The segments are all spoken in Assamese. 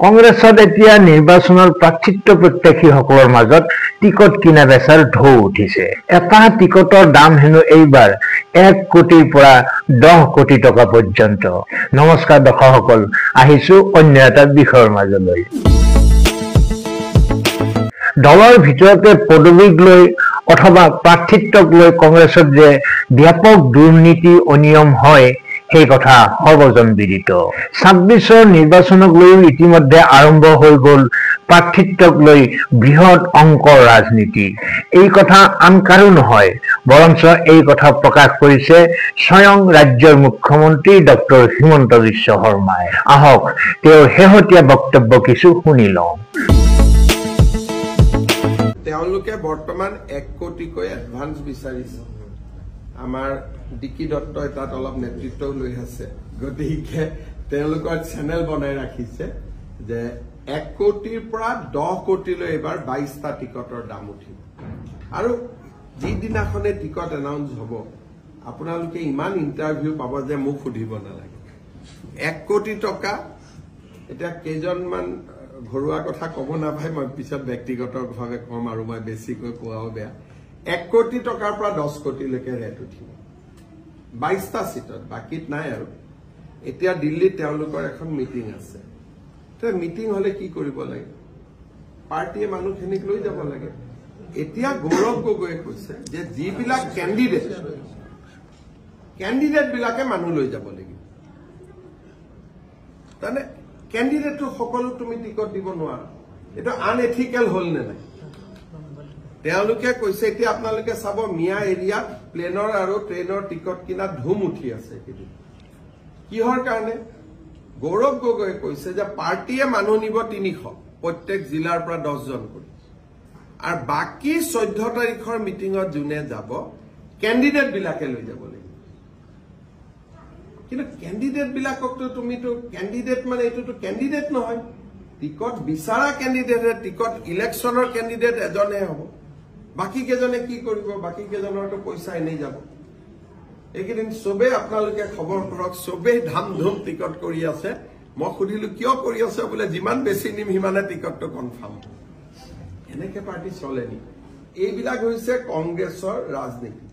কংগ্ৰেছত এতিয়া নিৰ্বাচনৰ প্ৰাৰ্থিত্ব প্ৰত্যাশীসকলৰ মাজত টিকট কিনা বেচাৰ ঢৌ উঠিছে। এটা টিকটৰ দাম হেনো এইবাৰ 1 কোটিৰ পৰা 10 কোটি টকা পৰ্যন্ত। নমস্কাৰ দৰ্শকসকল, আহিছো অন্য এটা বিষয়ৰ মাজলৈ। দলৰ ভিতৰতে পদবীক লৈ অথবা প্ৰাৰ্থিত্বক লৈ কংগ্ৰেছত যে ব্যাপক দুৰ্নীতি অনিয়ম হয় সেই কথা সৰ্বজনবিদিত। 26ৰ নিৰ্বাচনক লৈও ইতিমধ্যে আৰম্ভ হৈ গ'ল প্ৰাৰ্থিত্বক লৈ বৃহৎ অংকৰ ৰাজনীতি। এই কথা আন কাৰো নহয়, বৰঞ্চ এই কথা প্ৰকাশ কৰিছে স্বয়ং ৰাজ্যৰ মুখ্যমন্ত্ৰী ডক্টৰ হিমন্ত বিশ্ব শৰ্মাই। আহক তেওঁৰ শেহতীয়া বক্তব্য কিছু শুনি লওঁ। তেওঁলোকে বৰ্তমান 1 কোটিকৈ এডভান্স বিচাৰিছে। আমাৰ ডিকি দত্তই তাত অলপ নেতৃত্ব লৈ আছে, গতিকে তেওঁলোকৰ চেনেল বনাই ৰাখিছে যে 1 কোটিৰ পৰা 10 কোটিলৈ এইবাৰ 22টা টিকটৰ দাম উঠিব। আৰু যিদিনাখনে টিকট এনাউন্স হ'ব আপোনালোকে ইমান ইণ্টাৰভিউ পাব যে মোক সুধিব নালাগে। 1 কোটি টকা, এতিয়া কেইজনমান ঘৰুৱা কথা ক'ব নাপায়, মই পিছত ব্যক্তিগতভাৱে কম আৰু মই বেছিকৈ কোৱাও বেয়া। 1 কোটি টকাৰ পৰা 10 কোটিলৈকে ৰেট উঠিব 22টা চিটত, বাকীত নাই। আৰু এতিয়া দিল্লীত তেওঁলোকৰ এখন মিটিং আছে। মিটিং হলে কি কৰিব লাগে? পাৰ্টীয়ে মানুহখিনিক লৈ যাব লাগে। এতিয়া গৌৰৱ গগৈয়ে কৈছে যে যিবিলাক কেণ্ডিডেট বিলাকে মানুহ লৈ যাব লাগিব। তাৰমানে কেণ্ডিডেটটো সকলো তুমি টিকট দিব নোৱাৰা, এইটো আনএথিকেল হল নে নাই? তেওঁলোকে কৈছে এতিয়া আপোনালোকে চাব মিয়া এৰিয়াত প্লেনৰ আৰু ট্ৰেইনৰ টিকট কিনা ধুম উঠি আছে। কিহৰ কাৰণে? গৌৰৱ গগৈয়ে কৈছে যে পাৰ্টীয়ে মানুহ নিব 300, প্ৰত্যেক জিলাৰ পৰা 10 জন কৰি, আৰু বাকী 14 তাৰিখৰ মিটিঙত যোনে যাব কেণ্ডিডেট বিলাকে লৈ যাব লাগিব। কিন্তু কেণ্ডিডেট বিলাককতো তুমিতো কেণ্ডিডেট মানে এইটোতো কেণ্ডিডেট নহয়, টিকট বিচৰা কেণ্ডিডেটে, টিকট ইলেকশ্যনৰ কেণ্ডিডেট এজনে হ'ব। বাকী কেইজনে কি কৰিব? বাকী কেইজনৰতো পইচা এনেই যাব। এইকেইদিন চবেই আপোনালোকে খবৰ কৰক, চবেই ধাম ধুম টিকট কৰি আছে। মই সুধিলো কিয় কৰি আছে? বোলে যিমান বেছি নিম সিমানে টিকটটো কনফাৰ্ম। এনেকে পাৰ্টি চলে নেকি? এইবিলাক হৈছে কংগ্ৰেছৰ ৰাজনীতি।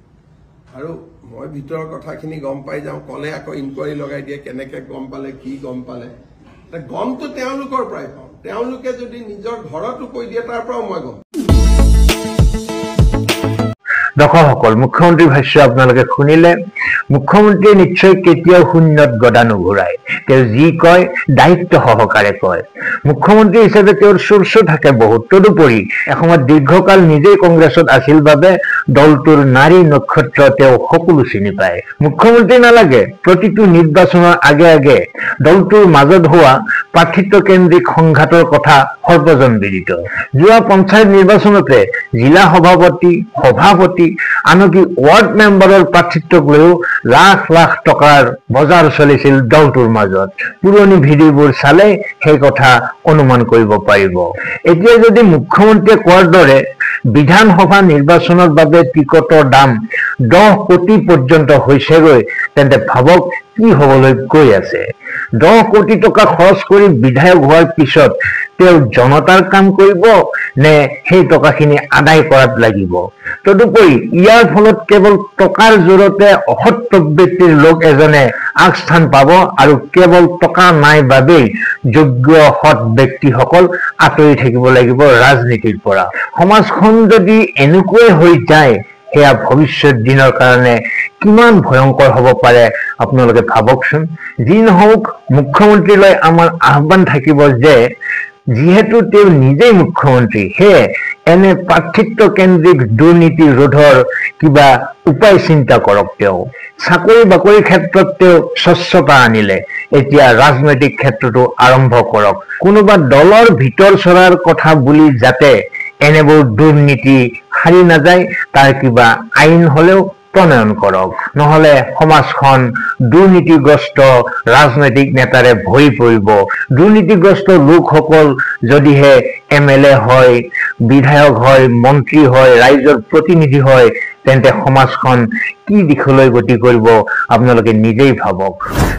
আৰু মই ভিতৰৰ কথাখিনি গম পাই যাওঁ, কলে আকৌ ইনকুৱাৰী লগাই দিয়ে কেনেকে গম পালে, কি গম পালে। গমটো তেওঁলোকৰ পৰাই পাওঁ। তেওঁলোকে যদি নিজৰ ঘৰতো কৈ দিয়ে তাৰ পৰাও মই গম। দৰ্শকসকল, মুখ্যমন্ত্ৰীৰ ভাষ্য আপোনালোকে শুনিলে। মুখ্যমন্ত্ৰীয়ে নিশ্চয় কেতিয়াও শূন্যত গদা নুঘূৰাই। তেওঁ যি কয় দায়িত্ব সহকাৰে কয়। মুখ্যমন্ত্ৰী হিচাপে তেওঁৰ চৰ্চ থাকে বহুত। তদুপৰি এসময়ত দীৰ্ঘকাল নিজেই কংগ্ৰেছত আছিল বাবে দলটোৰ নাৰী নক্ষত্ৰ তেওঁ সকলো চিনি পায়। মুখ্যমন্ত্ৰী নালাগে, প্ৰতিটো নিৰ্বাচনৰ আগে আগে দলটোৰ মাজত হোৱা প্ৰাৰ্থিত্বকেন্দ্ৰিক সংঘাতৰ কথা সৰ্বজনবিদিত। যোৱা পঞ্চায়ত নিৰ্বাচনতে জিলা সভাপতি আনকি ৱাৰ্ড মেম্বাৰৰ প্ৰাৰ্থিত্বক লৈও লাখ লাখ টকাৰ বজাৰ চলিছিল দলটোৰ মাজত। পুৰণি ভিডিঅ'বোৰ চালে সেই কথা অনুমান কৰিব পাৰিব। এতিয়া যদি মুখ্যমন্ত্ৰীয়ে কোৱাৰ দৰে বিধানসভা নিৰ্বাচনৰ বাবে টিকটৰ দাম 10 কোটি পৰ্যন্ত হৈছেগৈ, তেন্তে ভাবক কি হবলৈ গৈ আছে। 10 কোটি টকা খৰচ কৰি বিধায়ক হোৱাৰ পিছত তেওঁ জনতাৰ কাম কৰিব নে সেই টকাখিনি আদায় কৰাত লাগিব? তদুপৰি ইয়াৰ ফলত কেৱল টকাৰ জোৰতে অসৎ প্ৰবৃত্তিৰ লোক এজনে আগস্থান পাব, আৰু কেৱল টকা নাই বাবেই যোগ্য সৎ ব্যক্তিসকল আঁতৰি থাকিব লাগিব ৰাজনীতিৰ পৰা। সমাজখন যদি এনেকুৱাই হৈ যায়, সেয়া ভৱিষ্যত দিনৰ কাৰণে কিমান ভয়ংকৰ হ'ব পাৰে আপোনালোকে ভাবকচোন। যি নহওক, মুখ্যমন্ত্ৰীলৈ আমাৰ আহ্বান থাকিব যে যিহেতু তেওঁ নিজেই মুখ্যমন্ত্ৰী, সেয়ে এনে প্ৰাৰ্থিত্বকেন্দ্ৰিক দুৰ্নীতি ৰোধৰ কিবা উপায় চিন্তা কৰক। তেওঁ চাকৰি বাকৰিৰ ক্ষেত্ৰত তেওঁ স্বচ্ছতা আনিলে, এতিয়া ৰাজনৈতিক ক্ষেত্ৰতো আৰম্ভ কৰক। কোনোবা দলৰ ভিতৰ চৰাৰ কথা বুলি যাতে এনেবোৰ দুৰ্নীতি সাৰি নাযায়, তাৰ কিবা আইন হলেও প্ৰণয়ন কৰক। নহলে সমাজখন দুৰ্নীতিগ্ৰস্ত ৰাজনৈতিক নেতাৰে ভৰি পৰিব। দুৰ্নীতিগ্ৰস্ত লোকসকল যদিহে MLA হয়, বিধায়ক হয়, মন্ত্ৰী হয়, ৰাইজৰ প্ৰতিনিধি হয়, তেন্তে সমাজখন কি দিশলৈ গতি কৰিব আপোনালোকে নিজেই ভাবক।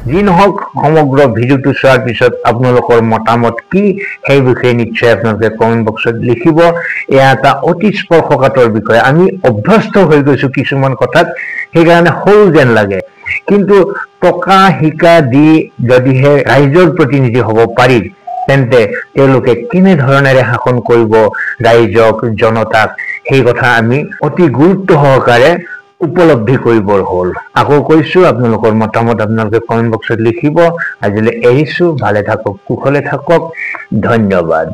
যি নহওক, সমগ্ৰ ভিডিঅ'টো চোৱাৰ পিছত আপোনালোকৰ মতামত কি সেই বিষয়ে নিশ্চয় আপোনালোকে কমেণ্ট বক্সত লিখিব। এয়া এটা অতি স্পৰ্শকাতৰ বিষয়। আমি অভ্যস্ত হৈ গৈছো কিছুমান কথাত, সেইকাৰণে সৰু যেন লাগে, কিন্তু টকা শিকা দি যদিহে ৰাইজৰ প্ৰতিনিধি হ'ব পাৰি, তেন্তে তেওঁলোকে কেনেধৰণেৰে শাসন কৰিব ৰাইজক, জনতাক, সেই কথা আমি অতি গুৰুত্ব সহকাৰে উপলব্ধি কৰিবৰ হ'ল। আকৌ কৈছো, আপোনালোকৰ মতামত আপোনালোকে কমেণ্ট বক্সত লিখিব। আজিলৈ এৰিছো, ভালে থাকক, কুশলে থাকক, ধন্যবাদ।